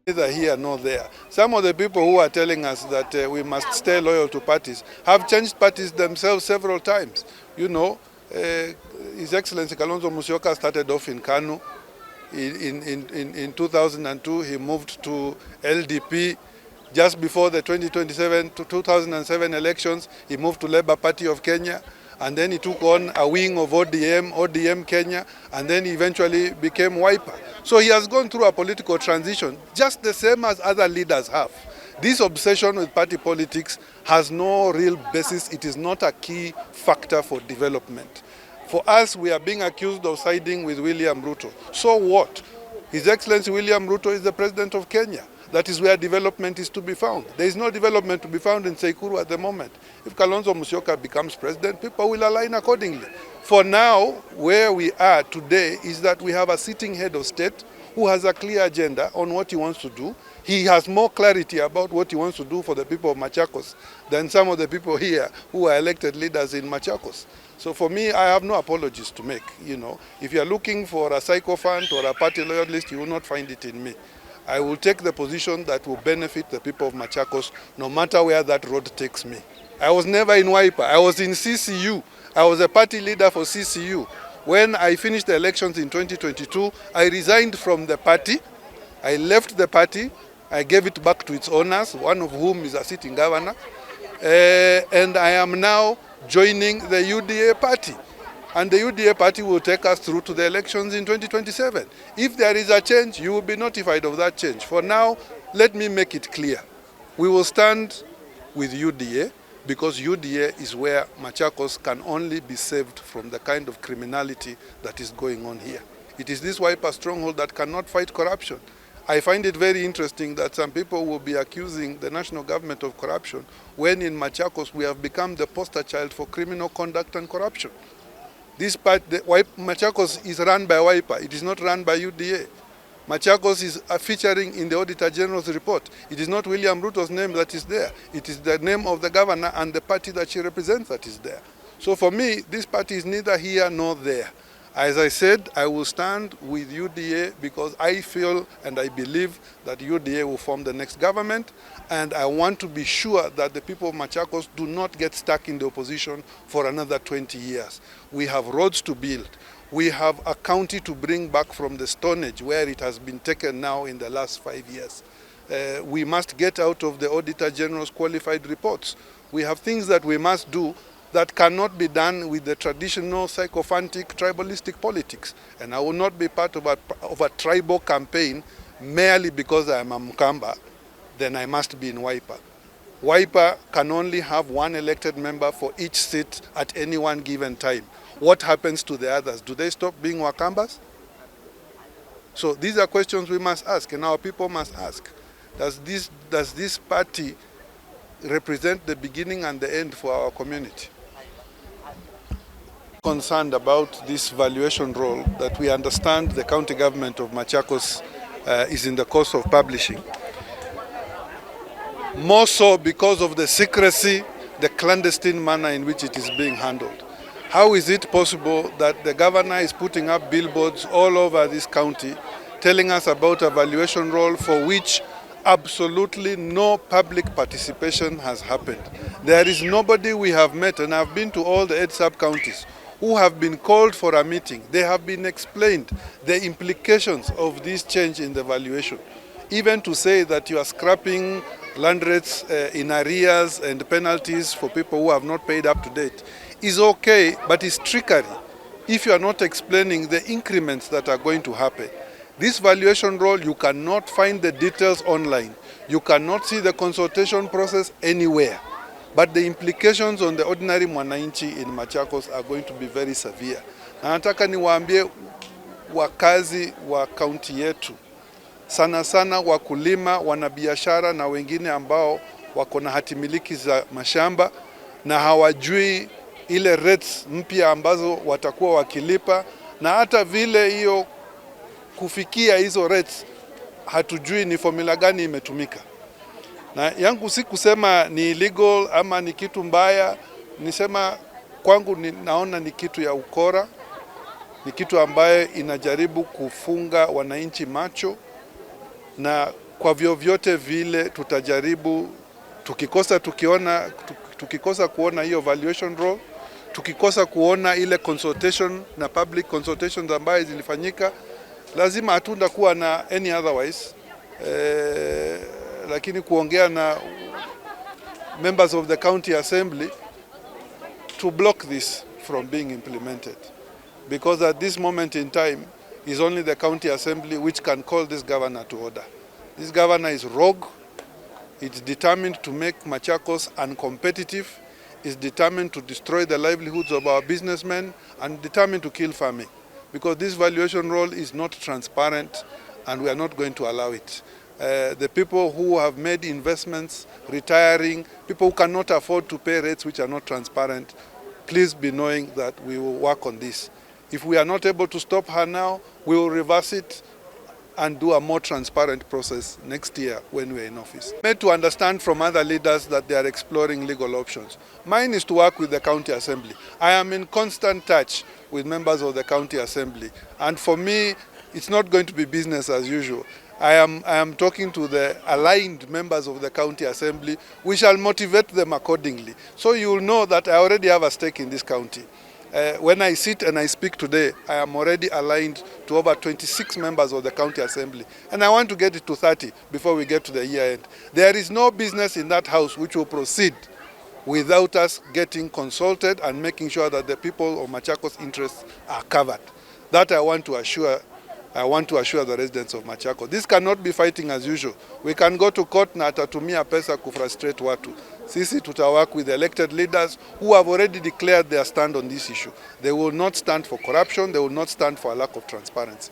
Neither here nor there. Some of the people who are telling us that we must stay loyal to parties have changed parties themselves several times. You know, His Excellency Kalonzo Musyoka started off in Kanu. In 2002, he moved to LDP. Just before the 2007 elections, he moved to Labour Party of Kenya. And then he took on a wing of ODM Kenya, and then he eventually became Wiper. So he has gone through a political transition, just the same as other leaders have. This obsession with party politics has no real basis. It is not a key factor for development. For us, we are being accused of siding with William Ruto. So what? His Excellency William Ruto is the president of Kenya. That is where development is to be found. There is no development to be found in Sekuru at the moment. If Kalonzo Musyoka becomes president, people will align accordingly. For now, where we are today is that we have a sitting head of state who has a clear agenda on what he wants to do. He has more clarity about what he wants to do for the people of Machakos than some of the people here who are elected leaders in Machakos. So for me, I have no apologies to make. You know, if you are looking for a sycophant or a party loyalist, you will not find it in me. I will take the position that will benefit the people of Machakos, no matter where that road takes me. I was never in Wiper. I was in CCU. I was a party leader for CCU. When I finished the elections in 2022, I resigned from the party. I left the party. I gave it back to its owners, one of whom is a sitting governor. And I am now joining the UDA party. And the UDA party will take us through to the elections in 2027. If there is a change, you will be notified of that change. For now, let me make it clear. We will stand with UDA because UDA is where Machakos can only be saved from the kind of criminality that is going on here. It is this Wiper stronghold that cannot fight corruption. I find it very interesting that some people will be accusing the national government of corruption when in Machakos we have become the poster child for criminal conduct and corruption. This part, Machakos is run by Wiper. It is not run by UDA. Machakos is featuring in the Auditor General's report. It is not William Ruto's name that is there. It is the name of the governor and the party that she represents that is there. So for me, this party is neither here nor there. As I said, I will stand with UDA because I feel and I believe that UDA will form the next government, and I want to be sure that the people of Machakos do not get stuck in the opposition for another 20 years. We have roads to build. We have a county to bring back from the Stone Age where it has been taken now in the last 5 years. We must get out of the Auditor General's qualified reports. We have things that we must do that cannot be done with the traditional sycophantic tribalistic politics. And I will not be part of a tribal campaign merely because I am a Mkamba, then I must be in Wiper. Wiper can only have one elected member for each seat at any one given time. What happens to the others? Do they stop being Wakambas? So these are questions we must ask and our people must ask. Does this party represent the beginning and the end for our community? Concerned about this valuation role that we understand the county government of Machakos is in the course of publishing. More so because of the secrecy, the clandestine manner in which it is being handled. How is it possible that the governor is putting up billboards all over this county telling us about a valuation role for which absolutely no public participation has happened? There is nobody we have met, and I've been to all the 8 sub-counties, who have been called for a meeting. They have been explained the implications of this change in the valuation. Even to say that you are scrapping land rates in arrears and penalties for people who have not paid up to date is okay, but it's trickery if you are not explaining the increments that are going to happen. This valuation role, you cannot find the details online. You cannot see the consultation process anywhere. But the implications on the ordinary mwananchi in Machakos are going to be very severe. Na nataka niwaambie wakazi wa kaunti yetu, sana sana wakulima, wanabiashara na wengine ambao wako na hatimiliki za mashamba na hawajui ile rates mpya ambazo watakuwa wakilipa, na hata vile hiyo kufikia hizo rates hatujui ni formula gani imetumika. Na yangu si kusema ni illegal ama ni kitu mbaya, nisema kwangu naona ni kitu ya ukora, ni kitu ambaye inajaribu kufunga wananchi macho, na kwa vyovyote vile tutajaribu, tukikosa kuona hiyo valuation roll, tukikosa kuona ile consultation na public consultations ambayo zilifanyika, lazima hatunda kuwa na any otherwise, lakini kuongea na members of the county assembly to block this from being implemented, because at this moment in time is only the county assembly which can call this governor to order. This governor is rogue. It's determined to make Machakos uncompetitive. It's determined to destroy the livelihoods of our businessmen and determined to kill farming, because this valuation roll is not transparent and we are not going to allow it. The people who have made investments, retiring, people who cannot afford to pay rates which are not transparent, please be knowing that we will work on this. If we are not able to stop her now, we will reverse it and do a more transparent process next year when we are in office. Made to understand from other leaders that they are exploring legal options. Mine is to work with the county assembly. I am in constant touch with members of the county assembly, and for me, it's not going to be business as usual. I am talking to the aligned members of the county assembly. We shall motivate them accordingly. So you will know that I already have a stake in this county. When I sit and I speak today, I am already aligned to over 26 members of the county assembly. And I want to get it to 30 before we get to the year end. There is no business in that house which will proceed without us getting consulted and making sure that the people of Machakos' interests are covered. That I want to assure the residents of Machakos. This cannot be fighting as usual. We can go to court na atatumia pesa kufrustrate watu. Sisi tutawork with elected leaders who have already declared their stand on this issue. They will not stand for corruption. They will not stand for a lack of transparency.